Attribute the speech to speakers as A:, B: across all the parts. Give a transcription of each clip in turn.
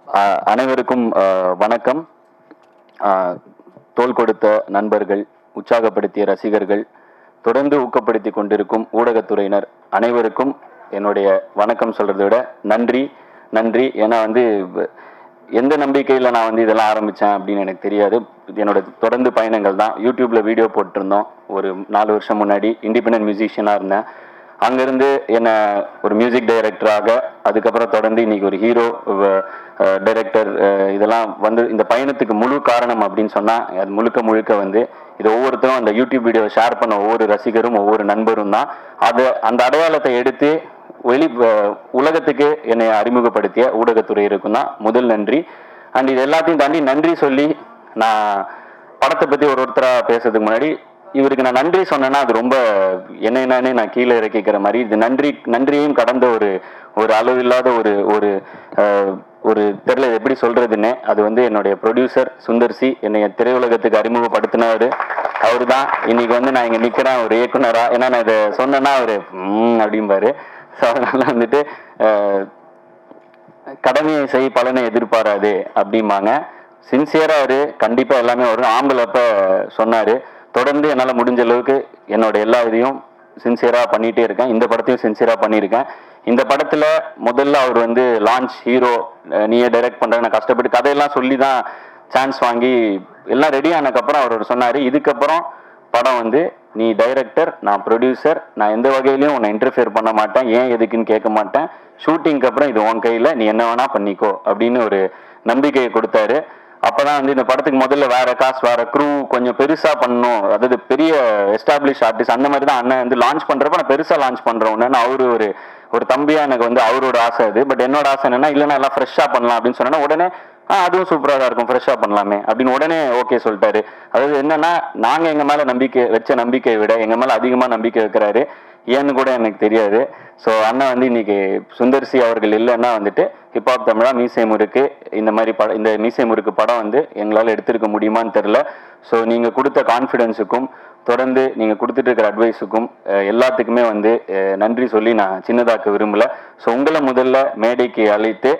A: அனைவருக்கும் வணக்கம். தோள் கொடுத்த நண்பர்கள், உற்சாகப்படுத்திய ரசிகர்கள், தொடர்ந்து ஊக்கப்படுத்தி கொண்டிருக்கும் ஊடகத்துறையினர் அனைவருக்கும் என்னுடைய வணக்கம் சொல்றதை விட நன்றி நன்றி. ஏன்னா எந்த நம்பிக்கையில் நான் இதெல்லாம் ஆரம்பித்தேன் அப்படின்னு எனக்கு தெரியாது. என்னோட தொடர்ந்து பயணங்கள் தான். யூடியூப்ல வீடியோ போட்டிருந்தோம் ஒரு 4 வருஷம் முன்னாடி. இண்டிபெண்டன்ட் மியூசிஷியனாக இருந்தேன். அங்கேருந்து என்னை ஒரு மியூசிக் டைரக்டராக, அதுக்கப்புறம் தொடர்ந்து இன்னைக்கு ஒரு ஹீரோ டைரக்டர், இதெல்லாம் இந்த பயணத்துக்கு முழு காரணம் அப்படின்னு சொன்னால் அது முழுக்க இது ஒவ்வொருத்தரும் அந்த யூடியூப் வீடியோவை ஷேர் பண்ண ஒவ்வொரு ரசிகரும் ஒவ்வொரு நண்பரும் தான். அந்த அடையாளத்தை எடுத்து உலகத்துக்கு என்னை அறிமுகப்படுத்திய ஊடகத்துறையினருக்கும் தான் முதல் நன்றி. அண்ட் இது எல்லாத்தையும் தாண்டி நன்றி சொல்லி நான் படத்தை பற்றி ஒருத்தராக பேசுறதுக்கு முன்னாடி இவருக்கு நான் நன்றி சொன்னேன்னா அது ரொம்ப என்னன்னு நான் கீழே இறக்கிக்கிற மாதிரி. இது நன்றியையும் கடந்த ஒரு அளவில்லாத ஒரு தெரியல எப்படி சொல்றதுன்னு. அது என்னுடைய ப்ரொடியூசர் சுந்தர்சி என்னை திரையுலகத்துக்கு அறிமுகப்படுத்தினவர். அவரு தான் இன்னைக்கு நான் இங்க நிக்கிறேன் ஒரு இயக்குனரா. ஏன்னா நான் இதை சொன்னேன்னா அவரு அப்படிம்பாரு. ஸோ அதனால கடமையை செய் பலனை எதிர்பாராது அப்படிம்பாங்க. சின்சியரா கண்டிப்பா எல்லாமே வரும். ஆம்பளப்ப சொன்னாரு. தொடர்ந்து என்னால் முடிஞ்ச அளவுக்கு என்னோட எல்லா இதையும் சின்சியரா பண்ணிட்டே இருக்கேன். இந்த படத்தையும் சின்சியரா பண்ணியிருக்கேன். இந்த படத்துல முதல்ல அவர் லான்ச் ஹீரோ நீயே டைரக்ட் பண்ற, நான் கஷ்டப்பட்டு கதையெல்லாம் சொல்லி தான் சான்ஸ் வாங்கி எல்லாம் ரெடி ஆனதுக்கப்புறம் அவர் சொன்னாரு, இதுக்கப்புறம் படம் நீ டைரக்டர், நான் ப்ரொடியூசர், நான் எந்த வகையிலையும் உன்னை இன்டர்ஃபியர் பண்ண மாட்டேன், ஏன் எதுக்குன்னு கேட்க மாட்டேன், ஷூட்டிங்க்கு அப்புறம் இது உன் கையில, நீ என்ன வேணா பண்ணிக்கோ அப்படின்னு ஒரு நம்பிக்கையை கொடுத்தாரு. அப்பதான் இந்த படத்துக்கு முதல்ல வேற காசு, வேற க்ரூ கொஞ்சம் பெருசா பண்ணணும், அதாவது பெரிய எஸ்டாப்ளிஷ் ஆர்டிஸ்ட் அந்த மாதிரி தான் அண்ணன் லான்ச் பண்றப்ப நான் பெருசா லான்ச் பண்றேன். அவரு ஒரு தம்பியா எனக்கு அவரோட ஆசை அது. பட் என்னோட ஆசை என்னன்னா, இல்லைன்னா எல்லாம் ஃப்ரெஷ்ஷா பண்ணலாம் அப்படின்னு சொன்னா உடனே அதுவும் சூப்பரா தான் இருக்கும், ஃப்ரெஷ்ஷா பண்ணலாமே அப்படின்னு உடனே ஓகே சொல்லிட்டாரு. அதாவது என்னன்னா, நாங்க எங்க மேல வச்ச நம்பிக்கையை விட எங்க மேல அதிகமா நம்பிக்கை வைக்கிறாரு. ஏன்னு கூட எனக்கு தெரியாது. ஸோ அண்ணன் இன்னைக்கு சுந்தர்சி அவர்கள் இல்லைன்னா ஹிப்ஹாப் தமிழா மீசை முறுக்கு இந்த மாதிரி இந்த மீசை முறுக்கு படம் எங்களால் எடுத்திருக்க முடியுமான்னு தெரில. ஸோ நீங்கள் கொடுத்த கான்ஃபிடென்ஸுக்கும் தொடர்ந்து நீங்கள் கொடுத்துட்டு இருக்கிற அட்வைஸுக்கும் எல்லாத்துக்குமே நன்றி சொல்லி நான் சின்னதாக்க விரும்பல. ஸோ உங்களை முதல்ல மேடைக்கு அழைத்து,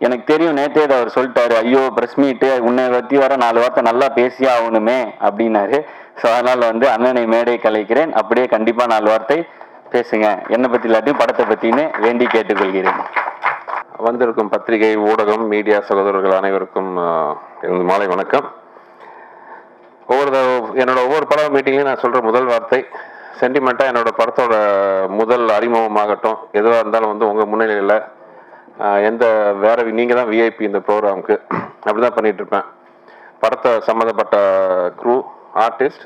A: எனக்கு தெரியும் நேற்றே அவர் சொல்லிட்டாரு, ஐயோ பிரஸ் மீட்டு உன்னை பற்றி வர 4 வார்த்தை நல்லா பேசியே ஆகணுமே அப்படின்னாரு. ஸோ அதனால் அண்ணனை மேடை கலைக்கிறேன். அப்படியே கண்டிப்பாக 4 வார்த்தை பேசுங்க, என்னை பற்றி இல்லாட்டியும் படத்தை பற்றின்னு வேண்டி கேட்டுக்கொள்கிறேன்.
B: வந்திருக்கும் பத்திரிகை, ஊடகம், மீடியா சகோதரர்கள் அனைவருக்கும் எனது மாலை வணக்கம். என்னோட ஒவ்வொரு பட மீட்டிங்லையும் நான் சொல்கிற முதல் வார்த்தை சென்டிமெண்ட்டாக என்னோட படத்தோட முதல் அறிமுகமாகட்டும் எதுவாக இருந்தாலும் உங்கள் முன்னிலையில் எந்த வேற நீங்கள் தான் விஐபி இந்த ப்ரோக்ராமுக்கு அப்படி தான் பண்ணிகிட்ருப்பேன். படத்தை சம்மந்தப்பட்ட க்ரூ, ஆர்டிஸ்ட்,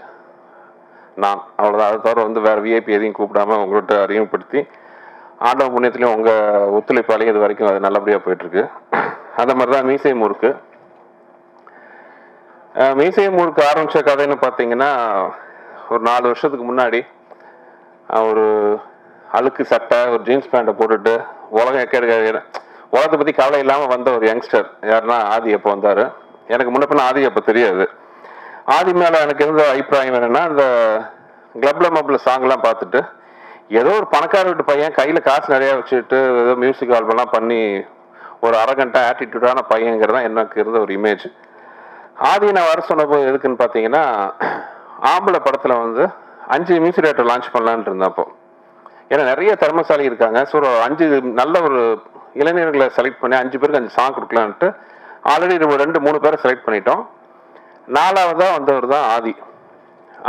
B: நான் அவ்வளோதான். அது தவிர வேறு விஐபி எதையும் கூப்பிடாமல் உங்கள்கிட்ட அறிமுகப்படுத்தி ஆண்டவ புண்ணியத்துலேயும் உங்கள் ஒத்துழைப்பாலையும் இது வரைக்கும் அது நல்லபடியாக போயிட்டுருக்கு. அந்த மாதிரி தான் மீசை முறுக்கு. மீசை முறுக்கு ஆரம்பித்த கதைன்னு பார்த்தீங்கன்னா, ஒரு 4 வருஷத்துக்கு முன்னாடி ஒரு அழுக்கு சட்டை, ஒரு ஜீன்ஸ் பேண்ட்டை போட்டுட்டு உலகத்தை பற்றி கவலை இல்லாமல் வந்த ஒரு யங்ஸ்டர் யாருன்னா ஆதி அப்போ வந்தார். எனக்கு முன்ன பின்ன ஆதி அப்போ தெரியாது. ஆதி மேலே எனக்கு இருந்த அபிப்பிராயம் என்னென்னா, இந்த கிளப்ல மப்ல சாங்லாம் பார்த்துட்டு ஏதோ ஒரு பணக்கார வீட்டு பையன் கையில் காசு நிறையா வச்சுட்டு ஏதோ மியூசிக் ஆல்பம்லாம் பண்ணி ஒரு அரகண்டா ஆட்டிடியூடான பையங்கிறது தான் எனக்கு இருந்த ஒரு இமேஜ். ஆதி நான் வர சொன்னப்போ எதுக்குன்னு பார்த்தீங்கன்னா, ஆம்பளை படத்தில் 5 மியூசிக் டைரக்டர் லான்ச் பண்ணலான்னு இருந்தப்போ, ஏன்னா நிறைய திறமைசாலி இருக்காங்க. ஸோ 5 நல்ல ஒரு இளைஞர்களை செலக்ட் பண்ணி 5 பேருக்கு 5 சாங் கொடுக்கலான்ட்டு ஆல்ரெடி 2-3 பேரை செலக்ட் பண்ணிட்டோம். 4ஆவதாக வந்தவர் தான் ஆதி.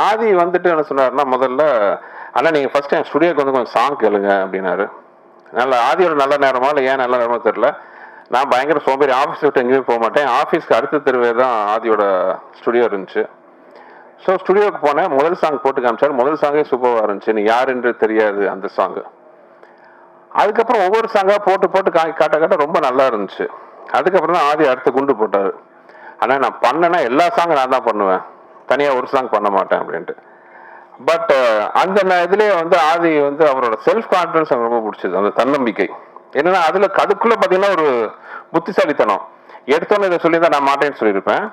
B: ஆதி என்ன சொன்னார்னா, முதல்ல அண்ணா நீங்கள் ஃபர்ஸ்ட் டைம் ஸ்டுடியோக்கு கொஞ்சம் சாங் கேளுங்க அப்படின்னாரு. ஆதியோட நல்ல நேரமா இல்லை ஏன் நல்ல நேரமா தெரில. நான் பயங்கர சோம்பேறி, ஆஃபீஸ் விட்டு எங்கேயுமே போக மாட்டேன். ஆஃபீஸ்க்கு அடுத்த தெருவே தான் ஆதியோட ஸ்டுடியோ இருந்துச்சு. ஸோ ஸ்டுடியோக்கு போனேன். முதல் சாங் போட்டு காமிச்சார். முதல் சாங்கே சூப்பராக இருந்துச்சு, நீ யார் என்று தெரியாது அந்த சாங்கு. அதுக்கப்புறம் ஒவ்வொரு சாங்காக போட்டு காட்ட ரொம்ப நல்லா இருந்துச்சு. அதுக்கப்புறம் தான் ஆதி அடுத்த குண்டு போட்டார். ஆனால் நான் பண்ணேன்னா எல்லா சாங்கும் நான் தான் பண்ணுவேன், தனியாக ஒரு சாங் பண்ண மாட்டேன் அப்படின்ட்டு. பட் அந்த இதுலேயே ஆதி அவரோட செல்ஃப் கான்ஃபிடன்ஸ் எனக்கு ரொம்ப பிடிச்சது, அந்த தன்னம்பிக்கை. என்னன்னா அதுக்குள்ளே பார்த்தீங்கன்னா ஒரு புத்திசாலித்தனம். எடுத்தோன்னு இதை சொல்லி தான் நான் மாட்டேன்னு சொல்லியிருப்பேன்.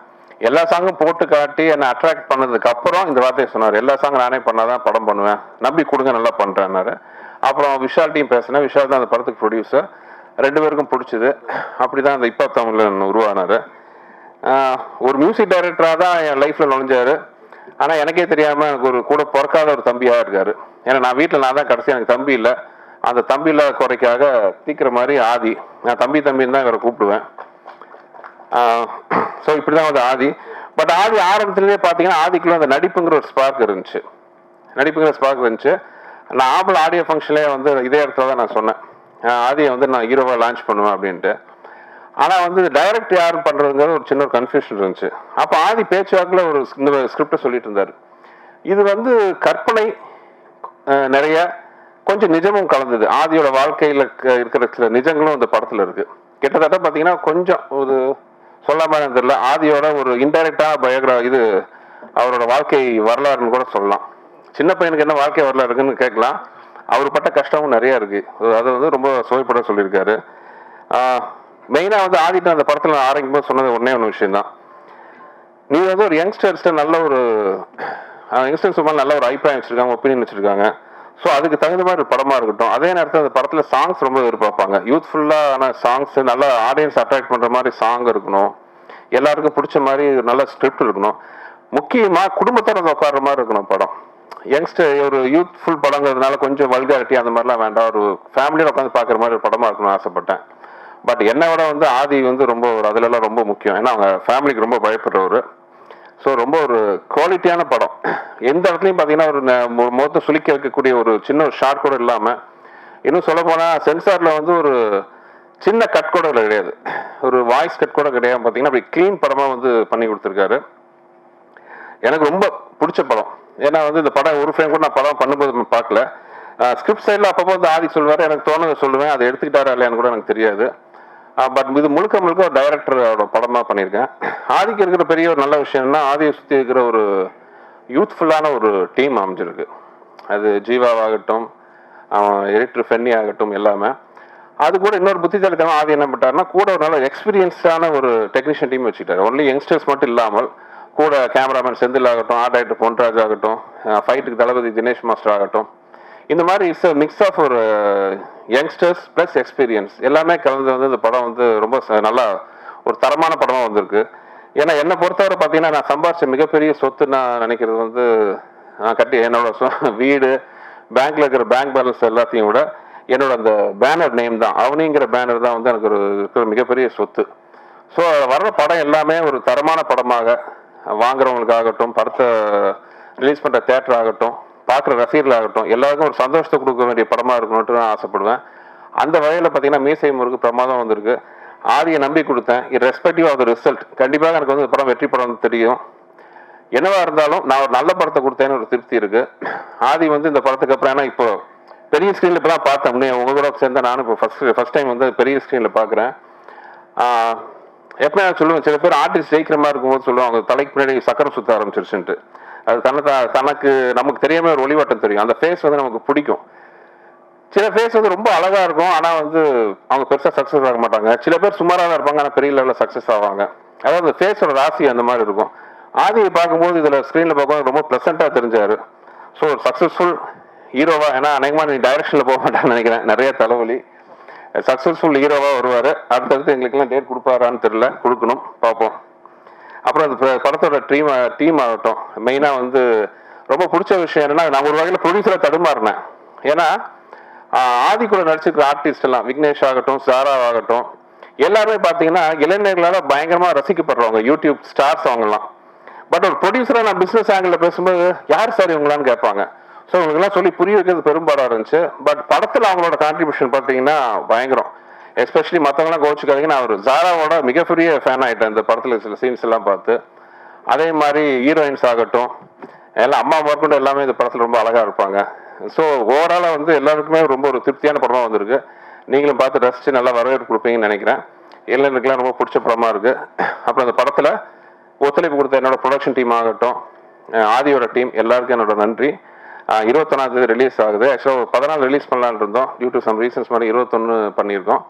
B: எல்லா சாங்கும் போட்டு காட்டி என்னை அட்ராக்ட் பண்ணதுக்கு அப்புறம் இந்த வார்த்தையை சொன்னார், எல்லா சாங்கும் நானே பண்ணாதான் படம் பண்ணுவேன், நம்பி கொடுங்க நல்லா பண்ணுறேன்னாரு. அப்புறம் விஷால்ட்டையும் பேசினேன். விஷால் தான் அந்த படத்துக்கு ப்ரொடியூசர். 2 பேருக்கும் பிடிச்சது. அப்படிதான் அந்த இப்ப தமிழன் உருவானாரு. ஒரு மியூசிக் டைரக்டராக தான் என் லைஃப்ல நுழைஞ்சாரு. ஆனா எனக்கே தெரியாம எனக்கு ஒரு கூட பிறக்காத ஒரு தம்பியா இருக்காரு. ஏன்னா நான் வீட்டில் நான் தான் கடைசி, எனக்கு தம்பி இல்லை. அந்த தம்பி இல்லாத குறைக்காக தீக்கிற மாதிரி ஆதி, நான் தம்பி தம்பின்னு தான் இவரை கூப்பிடுவேன். ஸோ இப்படிதான் வந்து ஆதி. பட் ஆதி ஆரம்பத்துலேயே பார்த்தீங்கன்னா ஆதிக்குள்ள அந்த நடிப்புங்கிற ஒரு ஸ்பார்க் இருந்துச்சு. நான் ஆம்பளை ஆடியோ ஃபங்க்ஷன்லேயே வந்து இதே இடத்துல தான் நான் சொன்னேன், ஆதியை வந்து நான் ஹீரோவாக லான்ச் பண்ணுவேன் அப்படின்ட்டு. ஆனால் வந்து டைரக்ட் யார் பண்ணுறதுங்கிற ஒரு சின்ன ஒரு கன்ஃபியூஷன் இருந்துச்சு. அப்போ ஆதி பேச்சுவாக்கில் ஒரு இந்த ஸ்கிரிப்டை சொல்லிட்டு இருந்தார். இது வந்து கற்பனை நிறைய, கொஞ்சம் நிஜமும் கலந்தது. ஆதியோட வாழ்க்கையில் இருக்கிற சில நிஜங்களும் இந்த படத்தில் இருக்கு. கிட்டத்தட்ட பார்த்தீங்கன்னா கொஞ்சம் ஒரு சொல்லாம தெரியல, ஆதியோட ஒரு இன்டைரக்டா இது அவரோட வாழ்க்கை வரலாறுன்னு கூட சொல்லலாம். சின்ன பையனுக்கு என்ன வாழ்க்கை வரலாறு இருக்குன்னு கேட்கலாம். அவர் பட்ட கஷ்டமும் நிறைய இருக்கு. அதை வந்து ரொம்ப சுவைப்பட சொல்லியிருக்காரு. மெயினா வந்து ஆதிட்ட அந்த படத்துல ஆரம்பிக்கும் போது சொன்னது ஒன்னே ஒன்று விஷயம் தான். நீ வந்து ஒரு யங்ஸ்டர்ஸ்ட நல்ல ஒரு யங்ஸ்டர்ஸ் நல்ல ஒரு அபிப்பிராயம் வச்சிருக்காங்க, ஒப்பீனியன் வச்சிருக்காங்க. ஸோ அதுக்கு தகுந்த மாதிரி ஒரு படமா இருக்கட்டும். அதே நேரத்தில் அந்த படத்துல சாங்ஸ் ரொம்ப எதிர்பார்ப்பாங்க. யூத்ஃபுல்லான சாங்ஸ், நல்ல ஆடியன்ஸ் அட்ராக்ட் பண்ற மாதிரி சாங் இருக்கணும், எல்லாருக்கும் பிடிச்ச மாதிரி நல்ல ஸ்கிரிப்ட் இருக்கணும். முக்கியமா குடும்பத்தோட உட்கார்ற மாதிரி இருக்கணும் படம். யங்ஸ்டர் ஒரு யூத்ஃபுல் படங்கிறதுனால கொஞ்சம் வல்காரிட்டி அந்த மாதிரிலாம் வேண்டாம், ஒரு ஃபேமிலியோட உட்காந்து பார்க்குற மாதிரி ஒரு படமா இருக்கணும்னு ஆசைப்பட்டேன். பட் என்னை விட வந்து ஆதி வந்து ரொம்ப ஒரு அதுலலாம் ரொம்ப முக்கியம். ஏன்னா அவங்க ஃபேமிலிக்கு ரொம்ப பயப்படுறவர். ஸோ ரொம்ப ஒரு குவாலிட்டியான படம். எந்த இடத்துலையும் பார்த்தீங்கன்னா ஒரு முகத்தை சுளிக்க வைக்கக்கூடிய ஒரு சின்ன ஒரு ஷார்ட் கூட இல்லாமல், இன்னும் சொல்ல போனால் சென்சாரில் வந்து ஒரு சின்ன கட் கூட கிடையாது, ஒரு வாய்ஸ் கட் கூட கிடையாது. பார்த்தீங்கன்னா அப்படி க்ளீன் படமாக வந்து பண்ணி கொடுத்துருக்காரு. எனக்கு ரொம்ப பிடிச்ச படம். ஏன்னா வந்து இந்த படம் ஒரு ஃப்ரேம் கூட நான் படம் பண்ணும்போது பார்க்கல. ஸ்கிரிப்ட் சைடில் அப்பப்போ வந்து ஆதி சொல்லுவார், எனக்கு தோணுதை சொல்லுவேன், அதை எடுத்துக்கிட்டாரா இல்லையான்னு கூட எனக்கு தெரியாது. பட் இது முழுக்க முழுக்க ஒரு டைரக்டரோட படமாக பண்ணியிருக்கேன். ஆதிக்கு இருக்கிற பெரிய ஒரு நல்ல விஷயம்னா ஆதியை சுற்றி இருக்கிற ஒரு யூத்ஃபுல்லான ஒரு டீம் அமைஞ்சிருக்கு. அது ஜீவாவாகட்டும், எடிட்டர் ஃபென்னி ஆகட்டும், எல்லாமே. அது கூட இன்னொரு புத்திசாலித்தனம் ஆதி என்ன பண்ணிட்டாருன்னா, கூட ஒரு நல்ல எக்ஸ்பீரியன்ஸான ஒரு டெக்னீஷியன் டீம் வச்சுக்கிட்டாரு. ஒன்லி யங்ஸ்டர்ஸ் மட்டும் இல்லாமல் கூட கேமராமேன் செந்தில் ஆகட்டும், ஆர்ட் டைரக்டர் பொன்ராஜ் ஆகட்டும், ஃபைட்டுக்கு தளபதி தினேஷ் மாஸ்டர் ஆகட்டும், இந்த மாதிரி இட்ஸ் மிக்ஸ் ஆஃப் ஒரு யங்ஸ்டர்ஸ் ப்ளஸ் எக்ஸ்பீரியன்ஸ் எல்லாமே கலந்து வந்து இந்த படம் வந்து ரொம்ப நல்லா ஒரு தரமான படமாக வந்திருக்கு. ஏன்னா என்னை பொறுத்தவரை பார்த்தீங்கன்னா, நான் சம்பாதிச்ச மிகப்பெரிய சொத்து நான் நினைக்கிறது வந்து, நான் கட்டி என்னோட வீடு, பேங்க்ல இருக்கிற பேங்க் பேலன்ஸ் எல்லாத்தையும் விட என்னோட அந்த பேனர் நேம் தான், அவனிங்கிற பேனர் தான் வந்து எனக்கு ஒரு இருக்கிற மிகப்பெரிய சொத்து. ஸோ வர்ற படம் எல்லாமே ஒரு தரமான படமாக வாங்குறவங்களுக்காகட்டும், படத்தை ரிலீஸ் பண்ணுற தேட்டர் ஆகட்டும், பார்க்குற ரசிகர்களாகட்டும், எல்லாருக்கும் ஒரு சந்தோஷத்தை கொடுக்க வேண்டிய படமாக இருக்கணும்ட்டு நான் ஆசைப்படுவேன். அந்த வகையில் பார்த்தீங்கன்னா மீசை முருகு பிரமாதம் வந்திருக்கு. ஆதியை நம்பி கொடுத்தேன். ரெஸ்பெக்டிவ் ஆஃப் த ரிசல்ட் கண்டிப்பாக எனக்கு வந்து படம் வெற்றி படம் தெரியும். என்னவா இருந்தாலும் நான் ஒரு நல்ல படத்தை கொடுத்தேன்னு ஒரு திருப்தி இருக்கு. ஆதி வந்து இந்த படத்துக்கு அப்புறம், ஏன்னா இப்போ பெரிய ஸ்க்ரீனில் இப்போ தான் பார்த்தேன், உங்க கூட சேர்ந்தா நானும் இப்போ ஃபர்ஸ்ட் டைம் வந்து பெரிய ஸ்க்ரீனில் பார்க்குறேன். எப்போ நான் சொல்லுவேன், சில பேர் ஆர்டிஸ்ட் ஜெயிக்கிற மாதிரி இருக்கும்போது சொல்லுவாங்க தலைக்கு பின்னாடி சக்கரம் சுத்த ஆரம்பிச்சிருச்சுன்ட்டு. அது தனக்கு நமக்கு தெரியாம ஒரு ஒளிவட்டம் தெரியும். அந்த ஃபேஸ் வந்து நமக்கு பிடிக்கும். சில ஃபேஸ் வந்து ரொம்ப அழகா இருக்கும், ஆனா வந்து அவங்க பெருசா சக்சஸ் ஆக மாட்டாங்க. சில பேர் சுமாராக தான் இருப்பாங்க, ஆனா பெரிய லெவலில் சக்சஸ் ஆவாங்க. அதாவது அந்த ஃபேஸோட ராசி அந்த மாதிரி இருக்கும். ஆதியை பார்க்கும்போது இதுல ஸ்க்ரீன்ல பார்க்கும்போது ரொம்ப பிளசண்டா தெரிஞ்சாரு. ஸோ ஒரு சக்சஸ்ஃபுல் ஹீரோவா, ஏன்னா அநேகமா நீ டைரக்ஷன்ல போக மாட்டான்னு நினைக்கிறேன், நிறைய தலைவலி. சக்சஸ்ஃபுல் ஹீரோவா வருவாரு. அடுத்தடுத்து எங்களுக்கெல்லாம் டேட் கொடுப்பாரான்னு தெரியல, கொடுக்கணும், பார்ப்போம். அப்புறம் அந்த படத்தோட டீம் ஆகட்டும், மெயினாக வந்து ரொம்ப பிடிச்ச விஷயம் என்னன்னா, நான் ஒரு வகையில் ப்ரொடியூசரை தடுமாறினேன். ஏன்னா ஆதி கூட நடிச்சிருக்கிற ஆர்டிஸ்ட் எல்லாம், விக்னேஷ் ஆகட்டும், சாரா ஆகட்டும், எல்லாருமே பார்த்தீங்கன்னா இளைஞர்களால் பயங்கரமாக ரசிக்கப்படுறவங்க, யூடியூப் ஸ்டார்ஸ் அவங்கலாம். பட் ஒரு ப்ரொடியூசராக நான் பிஸ்னஸ் ஆங்கிளில் பேசும்போது யார் சார் இவங்களான்னு கேட்பாங்க. ஸோ இவங்கெல்லாம் சொல்லி புரிய வைக்கிறது பெரும்பாடாக இருந்துச்சு. பட் படத்தில் அவங்களோட கான்ட்ரிபியூஷன் பார்த்தீங்கன்னா பயங்கரம். எஸ்பெஷலி மற்றவங்களாம் கோச்சுக்காதீங்க, நான் ஒரு ஜாராவோட மிகப்பெரிய ஃபேன் ஆகிட்டேன் இந்த படத்தில் சில சீன்ஸ் எல்லாம் பார்த்து. அதே மாதிரி ஹீரோயின்ஸ் ஆகட்டும், எல்லாம் அம்மா மார்க்கொண்டு எல்லாமே இந்த படத்தில் ரொம்ப அழகாக இருப்பாங்க. ஸோ ஓவராலாக வந்து எல்லாருக்குமே ரொம்ப ஒரு திருப்தியான படமாக வந்திருக்கு. நீங்களும் பார்த்து ரசித்து நல்லா வரவேற்பு கொடுப்பீங்கன்னு நினைக்கிறேன். இளைஞர்களுக்கெல்லாம் ரொம்ப பிடிச்ச படமாக இருக்குது. அப்புறம் அந்த படத்தில் ஒத்துழைப்பு கொடுத்த என்னோட ப்ரொடக்ஷன் டீம் ஆகட்டும், ஆதியோட டீம், எல்லாருக்கும் என்னோட நன்றி. 21 ரிலீஸ் ஆகுது. ஆக்சுவலாக 14 ரிலீஸ் பண்ணலான்னு இருந்தோம். டியூ டு சம் ரீசன்ஸ் மாதிரி 21 பண்ணியிருக்கோம்.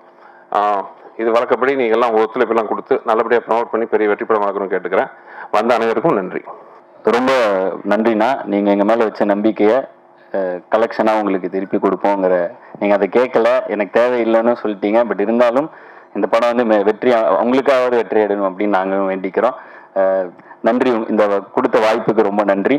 B: இது வழக்கப்படி நீங்கள் எல்லாம் ஒத்துழைப்பெல்லாம் கொடுத்து நல்லபடியாக ப்ரமோட் பண்ணி பெரிய வெற்றி படமாக்கணும்னு கேட்டுக்கிறேன். வந்த அனைவருக்கும் நன்றி.
A: ரொம்ப நன்றிண்ணா. நீங்கள் எங்கள் மேலே வச்ச நம்பிக்கையை கலெக்ஷனாக உங்களுக்கு திருப்பி கொடுப்போங்கிற, நீங்கள் அதை கேட்கல, எனக்கு தேவையில்லைன்னு சொல்லிட்டீங்க. பட் இருந்தாலும் இந்த படம் வந்து வெற்றி, அவங்களுக்காவது வெற்றி அடையணும் அப்படின்னு நாங்களும் வேண்டிக்கிறோம். நன்றி, இந்த கொடுத்த வாய்ப்புக்கு ரொம்ப நன்றி.